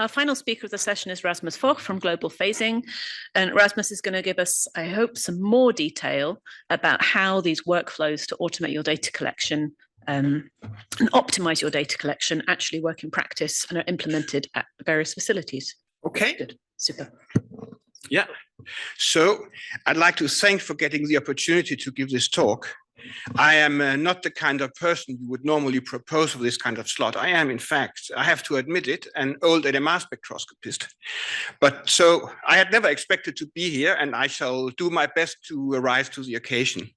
Our final speaker of the session is Rasmus Fogh from Global Phasing. And Rasmus is going to give us, I hope, some more detail about how these workflows to automate your data collection and optimize your data collection actually work in practice and are implemented at various facilities. Okay. Good. Super. Yeah. So I'd like to thank for getting the opportunity to give this talk. I am not the kind of person you would normally propose for this kind of slot. I am, in fact, I have to admit it, an old NMR spectroscopist. But so I had never expected to be here, and I shall do my best to rise to the occasion.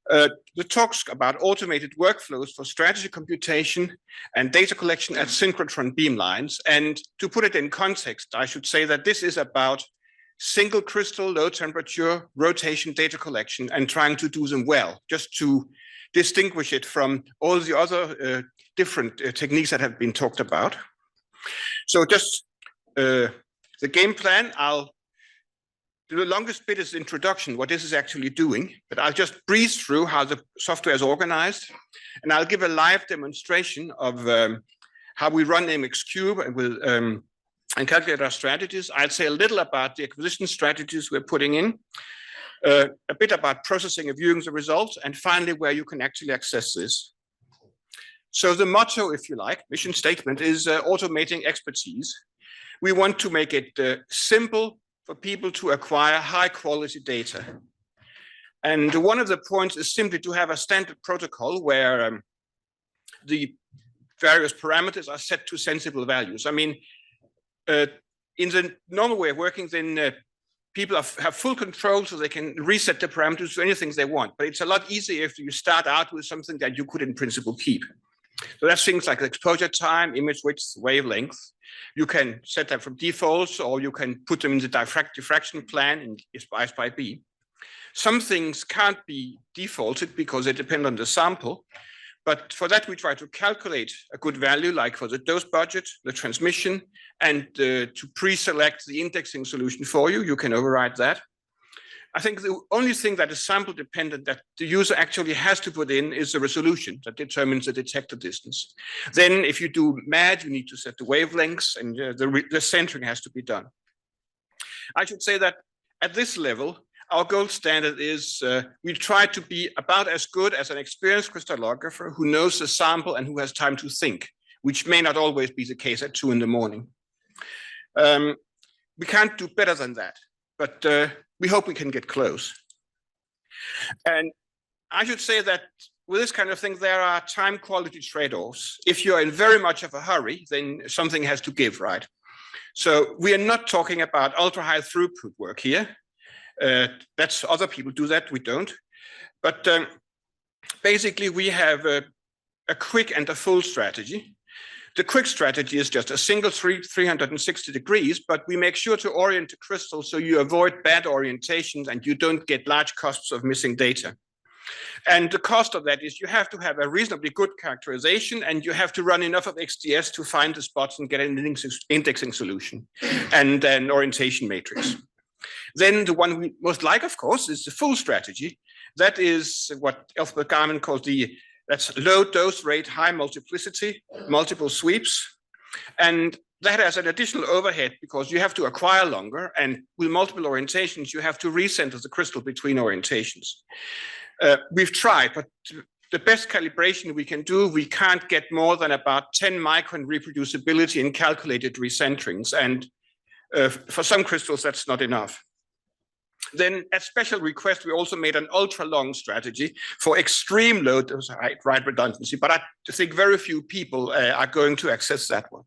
The talk's about automated workflows for strategy computation and data collection at synchrotron beamlines. And to put it in context, I should say that this is about single crystal, low temperature, rotation data collection and trying to do them well, just to distinguish it from all the other different techniques that have been talked about. So just the game plan, the longest bit is the introduction, what this is actually doing, but I'll just breeze through how the software is organized, and I'll give a live demonstration of how we run MXCuBE and will and calculate our strategies. I'll say a little about the acquisition strategies we're putting in, a bit about processing and viewing the results, and finally where you can actually access this. So the motto, if you like, mission statement is automating expertise. We want to make it simple for people to acquire high quality data. And one of the points is simply to have a standard protocol where the various parameters are set to sensible values. I mean, in the normal way of working, then people have full control, so they can reset the parameters to anything they want. But it's a lot easier if you start out with something that you could in principle keep. So that's things like exposure time, image width, wavelength. You can set them from defaults, or you can put them in the diffraction plan in SPI. Some things can't be defaulted because they depend on the sample. But for that, we try to calculate a good value, like for the dose budget, the transmission, and to pre-select the indexing solution for you. You can override that. I think the only thing that is sample dependent that the user actually has to put in is the resolution that determines the detector distance. Then if you do MAD, you need to set the wavelengths, and the centering has to be done. I should say that at this level, our gold standard is we try to be about as good as an experienced crystallographer who knows the sample and who has time to think, which may not always be the case at 2 in the morning. We can't do better than that, but we hope we can get close. And I should say that with this kind of thing, there are time quality trade-offs. If you're in very much of a hurry, then something has to give, right? So we are not talking about ultra high throughput work here. That's other people do that, we don't. But basically we have a quick and a full strategy. The quick strategy is just a single 360 degrees, but we make sure to orient the crystal so you avoid bad orientations and you don't get large costs of missing data. And the cost of that is you have to have a reasonably good characterization, and you have to run enough of XDS to find the spots and get an indexing solution and an orientation matrix. Then the one we most like, of course, is the full strategy. That is what Elspeth Garman calls that's low dose rate, high multiplicity, multiple sweeps. And that has an additional overhead because you have to acquire longer, and with multiple orientations, you have to recenter the crystal between orientations. We've tried, but the best calibration we can do, we can't get more than about 10 micron reproducibility in calculated recenterings. And for some crystals, that's not enough. Then at special request, we also made an ultra long strategy for extreme low dose write redundancy, but I think very few people are going to access that one.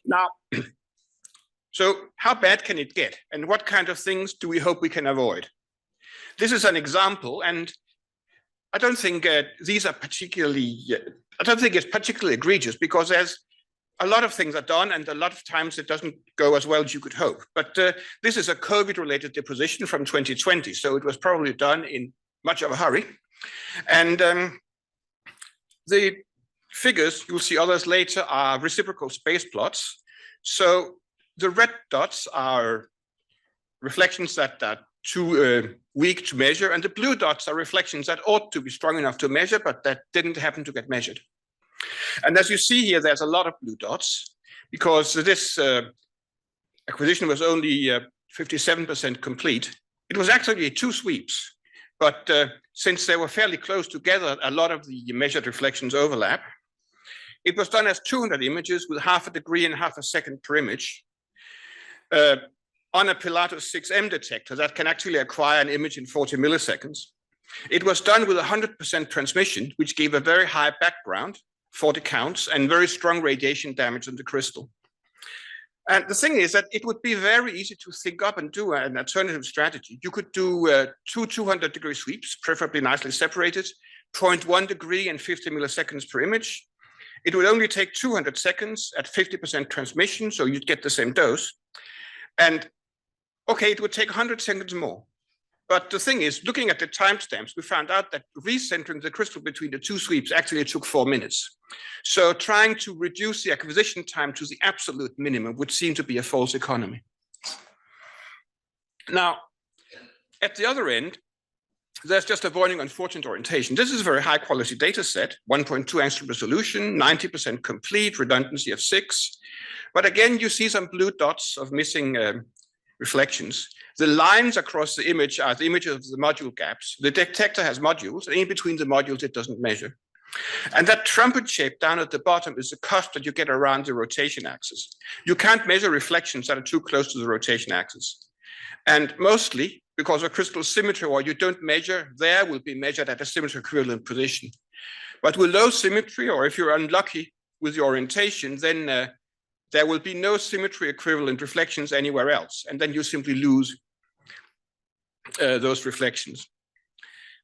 Now, so how bad can it get? And what kind of things do we hope we can avoid? This is an example, and I don't think these are particularly, I don't think it's particularly egregious because there's a lot of things are done, and a lot of times it doesn't go as well as you could hope. But this is a COVID-related deposition from 2020, so it was probably done in much of a hurry. And the figures, you'll see others later, are reciprocal space plots. So the red dots are reflections that are too weak to measure, and the blue dots are reflections that ought to be strong enough to measure, but that didn't happen to get measured. And as you see here, there's a lot of blue dots because this acquisition was only 57% complete. It was actually 2 sweeps, but since they were fairly close together, a lot of the measured reflections overlap. It was done as 200 images with half a degree and half a second per image on a Pilatus 6M detector that can actually acquire an image in 40 milliseconds. It was done with 100% transmission, which gave a very high background, 40 counts, and very strong radiation damage on the crystal. And the thing is that it would be very easy to think up and do an alternative strategy. You could do 2 200-degree sweeps, preferably nicely separated, 0.1 degree and 50 milliseconds per image. It would only take 200 seconds at 50% transmission, so you'd get the same dose. And okay, it would take 100 seconds more. But the thing is, looking at the timestamps, we found out that recentering the crystal between the 2 sweeps actually took 4 minutes. So trying to reduce the acquisition time to the absolute minimum would seem to be a false economy. Now, at the other end, there's just avoiding unfortunate orientation. This is a very high quality data set, 1.2 angstrom resolution, 90% complete, redundancy of 6. But again, you see some blue dots of missing reflections. The lines across the image are the images of the module gaps. The detector has modules, and in between the modules, it doesn't measure. And that trumpet shape down at the bottom is the cost that you get around the rotation axis. You can't measure reflections that are too close to the rotation axis. And mostly, because of crystal symmetry, or you don't measure there, will be measured at a symmetry equivalent position. But with low symmetry, or if you're unlucky with the orientation, then there will be no symmetry equivalent reflections anywhere else. And then you simply lose those reflections.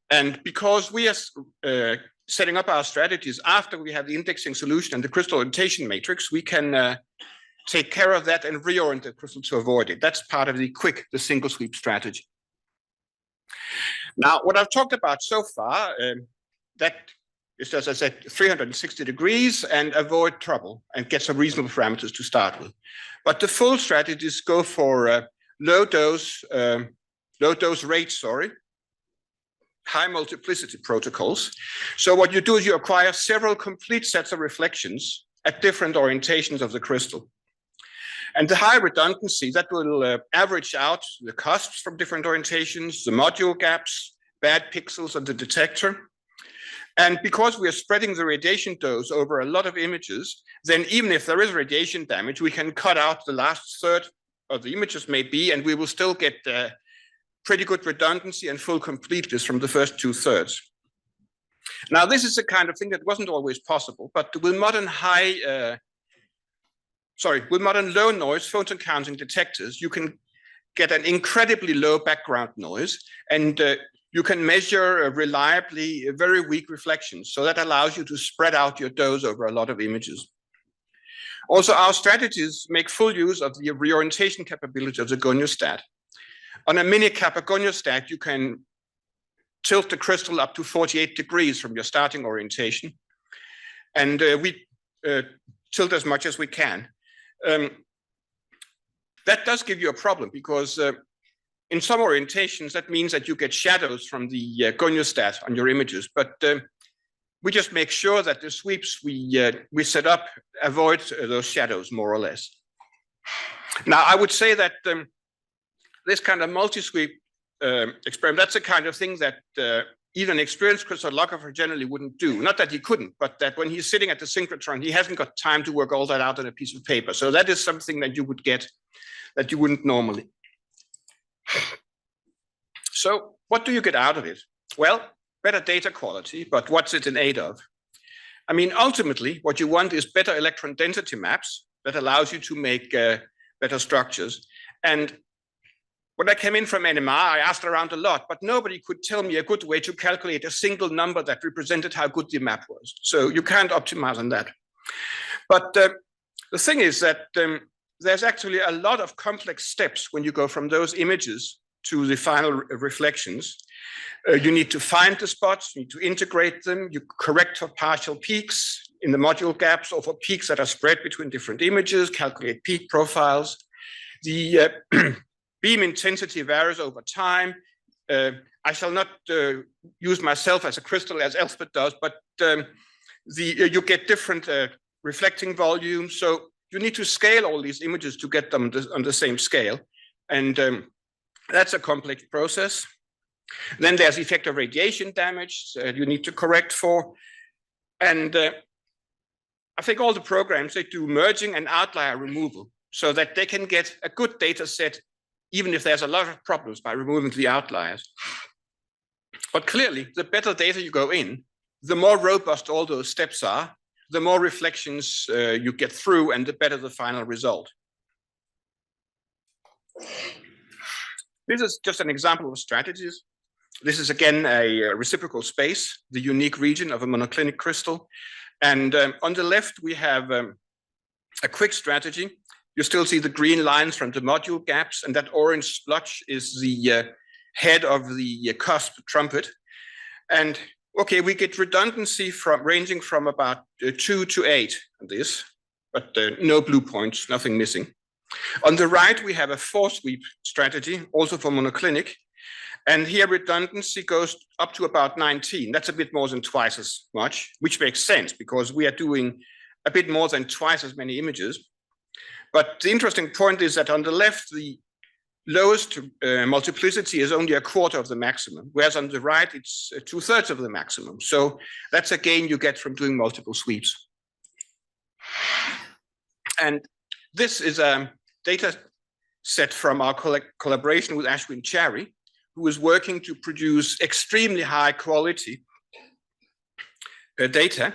And because we are setting up our strategies after we have the indexing solution and the crystal orientation matrix, we can take care of that and reorient the crystal to avoid it. That's part of the single sweep strategy. Now, what I've talked about so far, that is, as I said, 360 degrees and avoid trouble and get some reasonable parameters to start with. But the full strategies go for low dose rates, high multiplicity protocols. So what you do is you acquire several complete sets of reflections at different orientations of the crystal. And the high redundancy, that will average out the cusps from different orientations, the module gaps, bad pixels on the detector. And because we are spreading the radiation dose over a lot of images, then even if there is radiation damage, we can cut out the last third of the images maybe, and we will still get pretty good redundancy and full completeness from the first 2/3. Now, this is the kind of thing that wasn't always possible, but with modern with modern low noise photon counting detectors, you can get an incredibly low background noise, and you can measure reliably very weak reflections. So that allows you to spread out your dose over a lot of images. Also, our strategies make full use of the reorientation capability of the goniostat. On a mini kappa goniostat, you can tilt the crystal up to 48 degrees from your starting orientation. And we tilt as much as we can. That does give you a problem because in some orientations, that means that you get shadows from the goniostat on your images. But we just make sure that the sweeps we set up avoid those shadows more or less. Now, I would say that this kind of multi-sweep experiment, that's the kind of thing that even an experienced crystallographer generally wouldn't do. Not that he couldn't, but that when he's sitting at the synchrotron, he hasn't got time to work all that out on a piece of paper. So that is something that you would get that you wouldn't normally. So what do you get out of it? Well, better data quality, but what's it in aid of? I mean, ultimately, what you want is better electron density maps that allows you to make better structures. And when I came in from NMR, I asked around a lot, but nobody could tell me a good way to calculate a single number that represented how good the map was. So you can't optimize on that. But the thing is that there's actually a lot of complex steps when you go from those images to the final reflections. You need to find the spots, you need to integrate them, you correct for partial peaks in the module gaps or for peaks that are spread between different images, calculate peak profiles. The beam intensity varies over time. I shall not use myself as a crystal as Elspeth does, but you get different reflecting volumes. So you need to scale all these images to get them on the same scale. And that's a complex process. Then there's effect of radiation damage you need to correct for. And I think all the programs, they do merging and outlier removal so that they can get a good data set, even if there's a lot of problems by removing the outliers. But clearly, the better data you go in, the more robust all those steps are, the more reflections you get through, and the better the final result. This is just an example of strategies. This is again a reciprocal space, the unique region of a monoclinic crystal. And on the left, we have a quick strategy. You still see the green lines from the module gaps, and that orange splotch is the head of the cusp trumpet. And okay, we get redundancy from ranging from about 2 to 8 on this, but no blue points, nothing missing. On the right, we have a 4-sweep strategy, also for monoclinic. And here redundancy goes up to about 19. That's a bit more than twice as much, which makes sense because we are doing a bit more than twice as many images. But the interesting point is that on the left, the lowest multiplicity is only a quarter of the maximum, whereas on the right, it's 2/3 of the maximum. So that's a gain you get from doing multiple sweeps. And this is a data set from our collaboration with Ashwin Chari, who is working to produce extremely high quality data.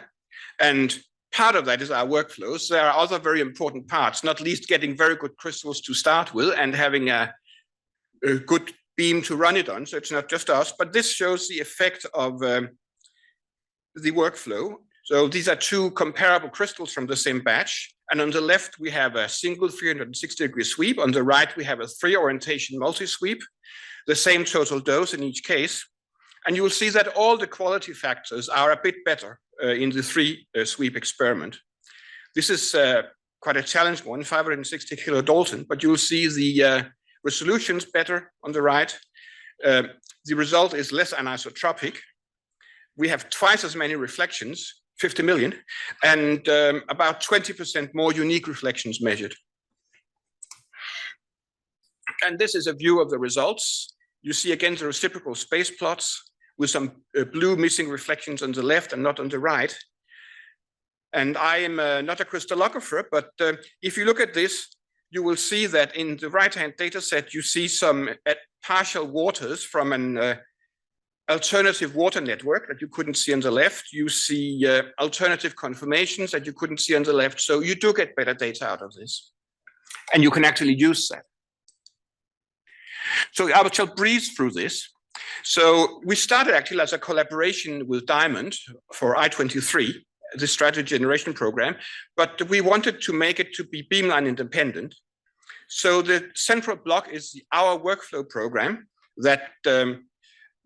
And part of that is our workflows. There are other very important parts, not least getting very good crystals to start with and having a good beam to run it on. So it's not just us, but this shows the effect of the workflow. So these are 2 comparable crystals from the same batch. And on the left, we have a single 360-degree sweep. On the right, we have a 3-orientation multi-sweep, the same total dose in each case. And you will see that all the quality factors are a bit better in the 3-sweep experiment. This is quite a challenging one, 560 kilodalton, but you'll see the resolution's better on the right. The result is less anisotropic. We have twice as many reflections, 50 million, and about 20% more unique reflections measured. And this is a view of the results. You see again the reciprocal space plots with some blue missing reflections on the left and not on the right. And I am not a crystallographer, but if you look at this, you will see that in the right-hand data set, you see some partial waters from an alternative water network that you couldn't see on the left. You see alternative conformations that you couldn't see on the left. So you do get better data out of this. And you can actually use that. So I shall breeze through this. So we started actually as a collaboration with Diamond for I-23, the strategy generation program, but we wanted to make it to be beamline independent. So the central block is our workflow program that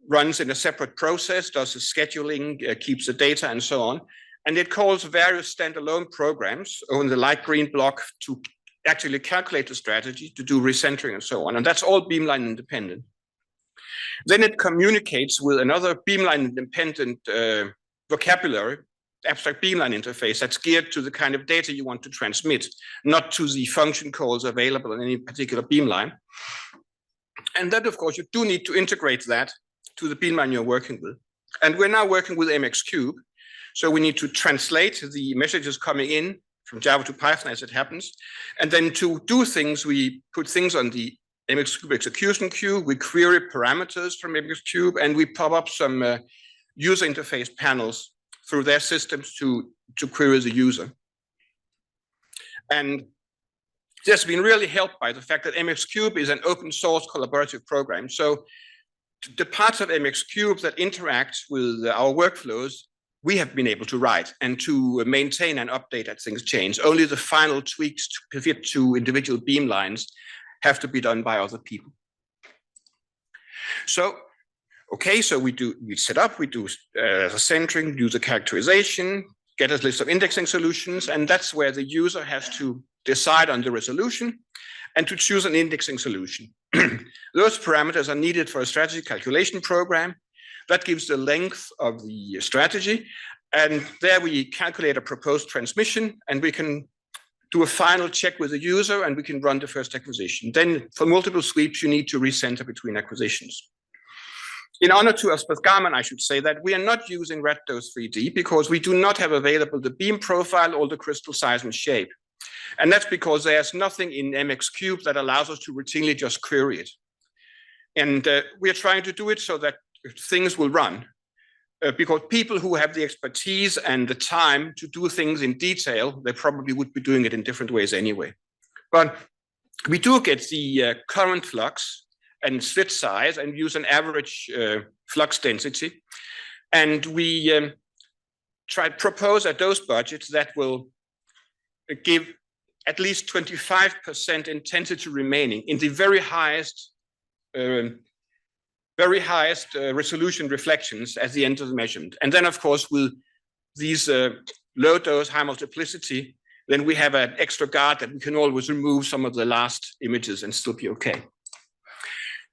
runs in a separate process, does the scheduling, keeps the data and so on. And it calls various standalone programs on the light green block to actually calculate the strategy, to do recentering and so on. And that's all beamline independent. Then it communicates with another beamline independent vocabulary, abstract beamline interface that's geared to the kind of data you want to transmit, not to the function calls available in any particular beamline. And then, of course, you do need to integrate that to the beamline you're working with. And we're now working with MXCuBE. So we need to translate the messages coming in from Java to Python as it happens. And then to do things, we put things on the MXCuBE execution queue, we query parameters from MXCuBE, and we pop up some user interface panels through their systems to query the user. And this has been really helped by the fact that MXCuBE is an open source collaborative program. So the parts of MXCuBE that interact with our workflows, we have been able to write and to maintain and update as things change. Only the final tweaks to fit to individual beamlines have to be done by other people. So, okay, so we set up, we do centering, do the characterization, get a list of indexing solutions, and that's where the user has to decide on the resolution and to choose an indexing solution. Those parameters are needed for a strategy calculation program. That gives the length of the strategy, And there we calculate a proposed transmission, and we can do a final check with the user, and we can run the first acquisition. Then for multiple sweeps, you need to recenter between acquisitions. In honor to Elspeth Garman, I should say that we are not using red-dose 3D because we do not have available the beam profile or the crystal size and shape. And that's because there's nothing in MXCuBE that allows us to routinely just query it. And we are trying to do it so that things will run. Because people who have the expertise and the time to do things in detail, they probably would be doing it in different ways anyway. But we do get the current flux and slit size and use an average flux density. And we try to propose a dose budget that will give at least 25% intensity remaining in the very highest resolution reflections at the end of the measurement. And then, of course, with these low dose, high multiplicity, then we have an extra guard that we can always remove some of the last images and still be okay.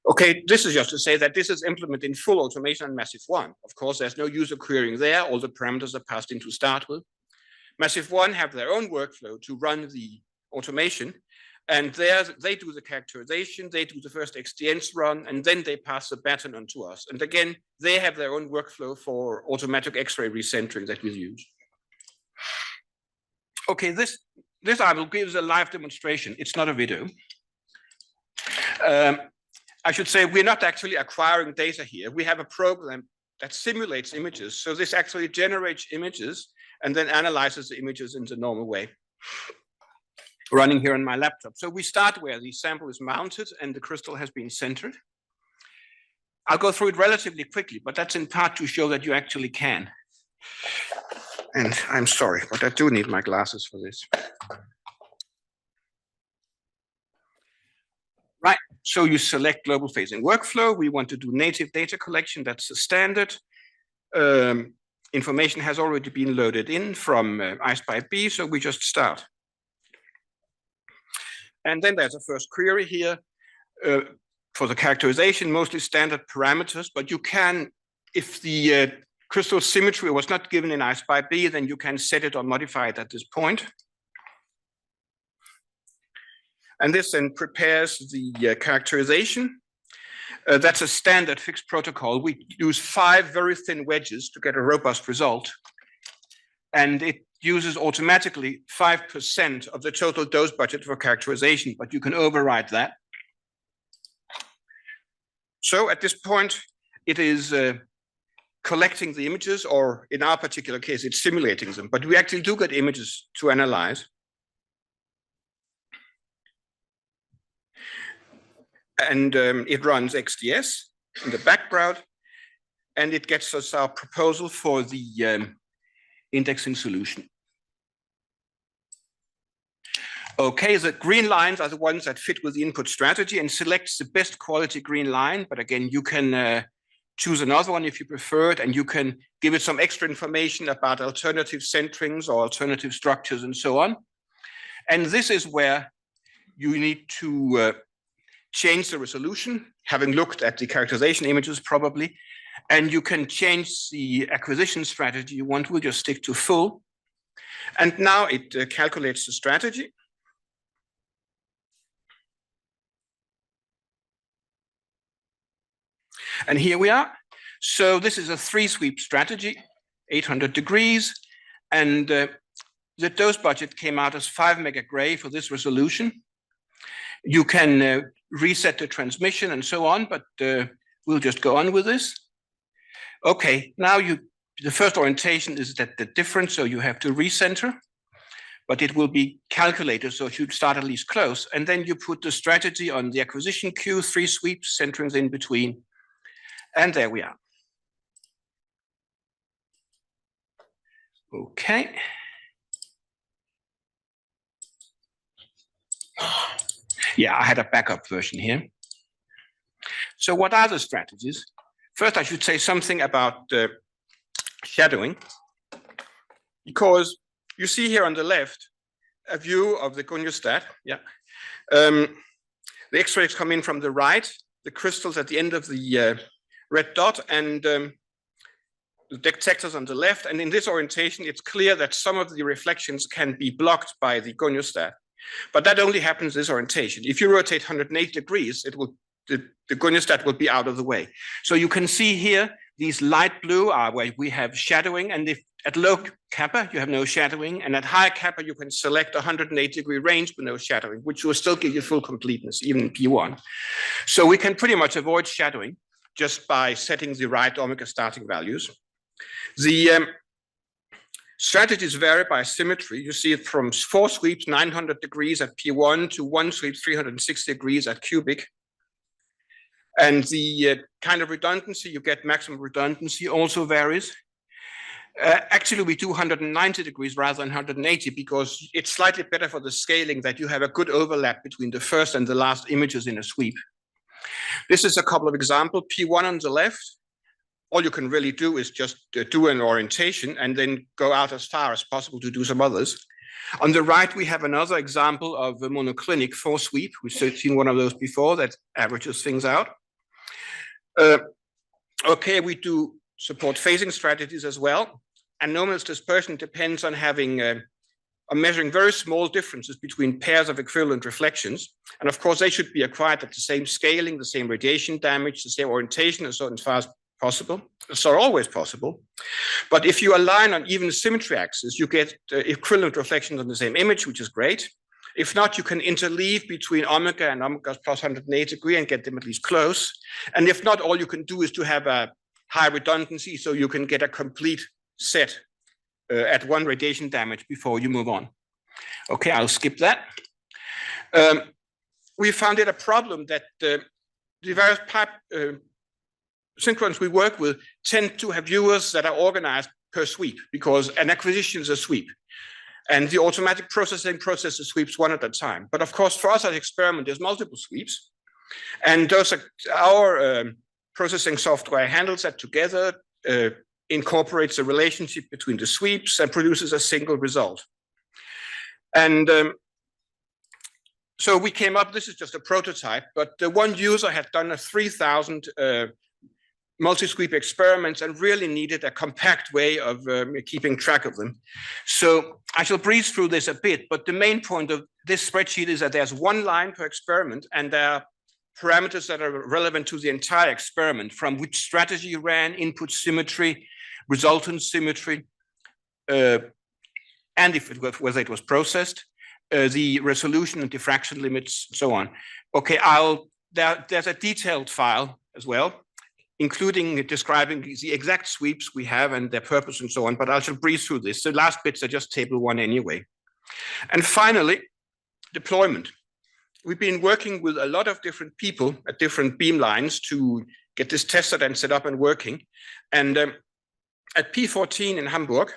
Okay, this is just to say that this is implemented in full automation on Massive 1. Of course, there's no user querying there. All the parameters are passed in to start with. Massive 1 have their own workflow to run the automation. And there they do the characterization, they do the first XDNs run, and then they pass the baton on to us. And again, they have their own workflow for automatic X-ray recentering that we use. Okay, this I will give a live demonstration. It's not a video. I should say we're not actually acquiring data here. We have a program that simulates images. So this actually generates images and then analyzes the images in the normal way, running here on my laptop. So we start where the sample is mounted and the crystal has been centered. I'll go through it relatively quickly, but that's in part to show that you actually can. And I'm sorry, but I do need my glasses for this. Right, so you select global phasing workflow. We want to do native data collection. That's the standard. Information has already been loaded in from ISPyB, so we just start. And then there's a first query here for the characterization, mostly standard parameters, but you can, if the crystal symmetry was not given in ISPyB, then you can set it or modify it at this point. And this then prepares the characterization. That's a standard fixed protocol. We use 5 very thin wedges to get a robust result. And it uses automatically 5% of the total dose budget for characterization, but you can override that. So at this point, it is collecting the images, or in our particular case, it's simulating them, but we actually do get images to analyze. And it runs XDS in the background, and it gets us our proposal for the indexing solution. Okay, the green lines are the ones that fit with the input strategy and selects the best quality green line. But again, you can choose another one if you prefer it, and you can give it some extra information about alternative centerings or alternative structures and so on. And this is where you need to change the resolution, having looked at the characterization images probably, and you can change the acquisition strategy you want. We'll just stick to full. And now it calculates the strategy. And here we are. So this is a 3-sweep strategy, 800 degrees. And the dose budget came out as 5 megagray for this resolution. You can reset the transmission and so on, but we'll just go on with this. Okay, now the first orientation is that the difference, so you have to recenter, but it will be calculated, so it should start at least close. And then you put the strategy on the acquisition queue, 3 sweeps, centerings in between. And there we are. Okay. Yeah, I had a backup version here. So what are the strategies? First, I should say something about shadowing, because you see here on the left a view of the goniostat. Yeah, the X-rays come in from the right, the crystals at the end of the red dot, and the detectors on the left, and in this orientation, it's clear that some of the reflections can be blocked by the goniostat. But that only happens in this orientation. If you rotate 180 degrees, the goniostat will be out of the way. So you can see here, these light blue are where we have shadowing, and if at low kappa, you have no shadowing, and at high kappa, you can select 180-degree range with no shadowing, which will still give you full completeness, even in P1. So we can pretty much avoid shadowing just by setting the right omega starting values. The strategies vary by symmetry. You see it from 4 sweeps, 900 degrees at P1 to 1 sweep, 360 degrees at cubic. And the kind of redundancy, you get maximum redundancy, also varies. Actually, we do 190 degrees rather than 180 because it's slightly better for the scaling that you have a good overlap between the first and the last images in a sweep. This is a couple of examples. P1 on the left. All you can really do is just do an orientation and then go out as far as possible to do some others. On the right, we have another example of a monoclinic 4 sweep. We've seen one of those before that averages things out. Okay, we do support phasing strategies as well. Anomalous dispersion depends on having on measuring very small differences between pairs of equivalent reflections. And of course, they should be acquired at the same scaling, the same radiation damage, the same orientation, and so on as far as possible. So always possible. But if you align on even symmetry axis, you get equivalent reflections on the same image, which is great. If not, you can interleave between omega and omega plus 180 degree and get them at least close. And if not, all you can do is to have a high redundancy so you can get a complete set at 1 radiation damage before you move on. Okay, I'll skip that. We found it a problem that the various pipe synchrons we work with tend to have viewers that are organized per sweep because an acquisition is a sweep. And the automatic processing processes sweeps one at a time. But of course, for us as experiment, there's multiple sweeps. And those are, our processing software handles that together, incorporates the relationship between the sweeps and produces a single result. And so we came up, this is just a prototype, but one user had done a 3,000 multi-sweep experiments and really needed a compact way of keeping track of them. So I shall breeze through this a bit, but the main point of this spreadsheet is that there's 1 line per experiment, and there are parameters that are relevant to the entire experiment, from which strategy you ran, input symmetry, resultant symmetry, and if it was, whether it was processed, the resolution and diffraction limits, so on. Okay, there's a detailed file as well, including describing the exact sweeps we have and their purpose and so on, but I shall breeze through this. The last bits are just table 1 anyway. And finally, deployment. We've been working with a lot of different people at different beamlines to get this tested and set up and working. And at P14 in Hamburg,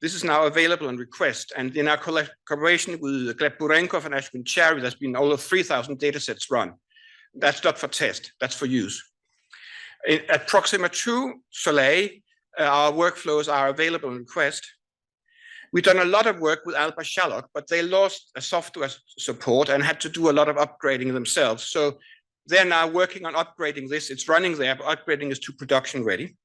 this is now available on request. And in our collaboration with Gleb Burenkov and Ashwin Cherry, there's been over 3,000 data sets run. That's not for test, that's for use. At Proxima 2 Soleil, our workflows are available on request. We've done a lot of work with Alba Shallock, but they lost a software support and had to do a lot of upgrading themselves. So they're now working on upgrading this. It's running there, but upgrading is to production ready.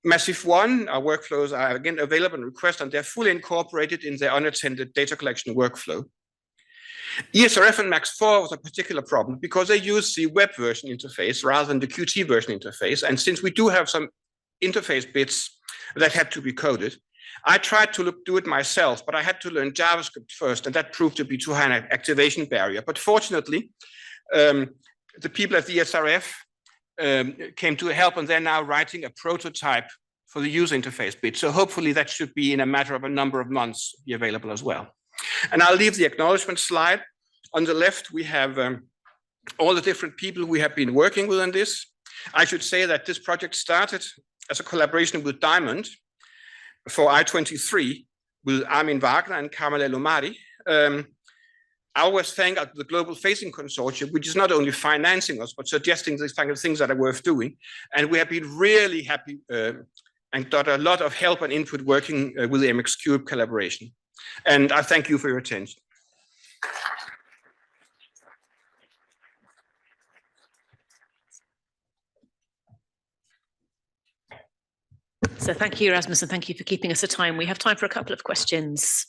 Massive 1, our workflows are again available on request, and they're fully incorporated in their unattended data collection workflow. ESRF and MAX4 was a particular problem because they use the web version interface rather than the Qt version interface. And since we do have some interface bits that had to be coded, I tried to do it myself, but I had to learn JavaScript first, and that proved to be too high an activation barrier. But fortunately, the people at the ESRF came to help, and they're now writing a prototype for the user interface bit. So hopefully that should be in a matter of a number of months be available as well. And I'll leave the acknowledgement slide. On the left, we have all the different people we have been working with on this. I should say that this project started as a collaboration with Diamond for I-23 with Armin Wagner and Kamal El-Omari. I always thank the Global Phasing Consortium, which is not only financing us, but suggesting these kind of things that are worth doing. And we have been really happy and got a lot of help and input working with the MXCuBE collaboration. And I thank you for your attention. So thank you, Rasmus, and thank you for keeping us to time. We have time for a couple of questions.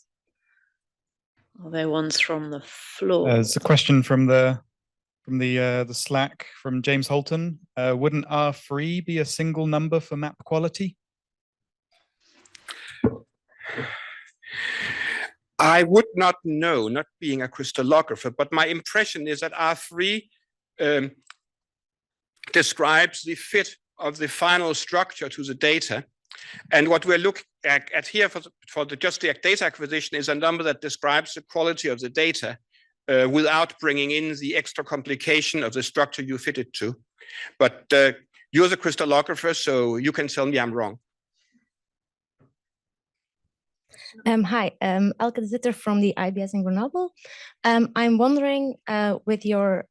Are there ones from the floor? There's a question from the Slack from James Holton. Wouldn't R3 be a single number for map quality? I would not know, not being a crystallographer, but my impression is that R3 describes the fit of the final structure to the data. And what we're looking at here for just the data acquisition is a number that describes the quality of the data without bringing in the extra complication of the structure you fit it to. But you're the crystallographer, so you can tell me I'm wrong. Hi, Elke de Zitter from the IBS in Grenoble. I'm wondering with your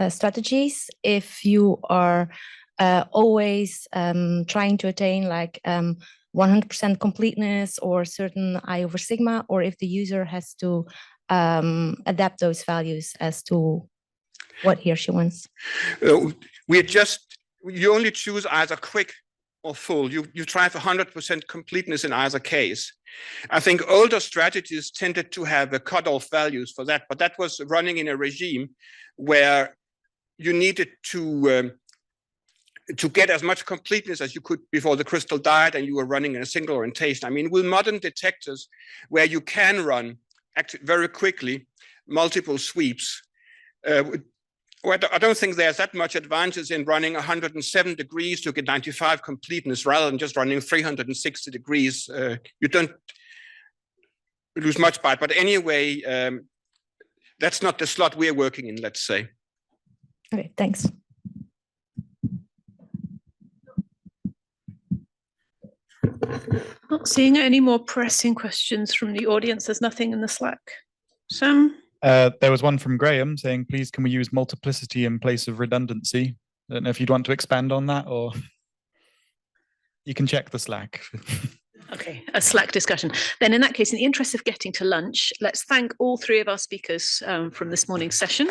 strategies, if you are always trying to attain like 100% completeness or certain I over sigma, or if the user has to adapt those values as to what he or she wants. You only choose either quick or full. You try for 100% completeness in either case. I think older strategies tended to have cutoff values for that, but that was running in a regime where you needed to get as much completeness as you could before the crystal died, and you were running in a single orientation. I mean, with modern detectors, where you can run actually very quickly multiple sweeps, I don't think there's that much advantage in running 107 degrees to get 95 completeness rather than just running 360 degrees. You don't lose much by it. But anyway, that's not the slot we're working in, let's say. Okay, thanks. Not seeing any more pressing questions from the audience. There's nothing in the Slack. Sam? There was one from Graham saying, please, can we use multiplicity in place of redundancy? I don't know if you'd want to expand on that, or you can check the Slack. Okay, a Slack discussion. Then in that case, in the interest of getting to lunch, let's thank all three of our speakers from this morning's session.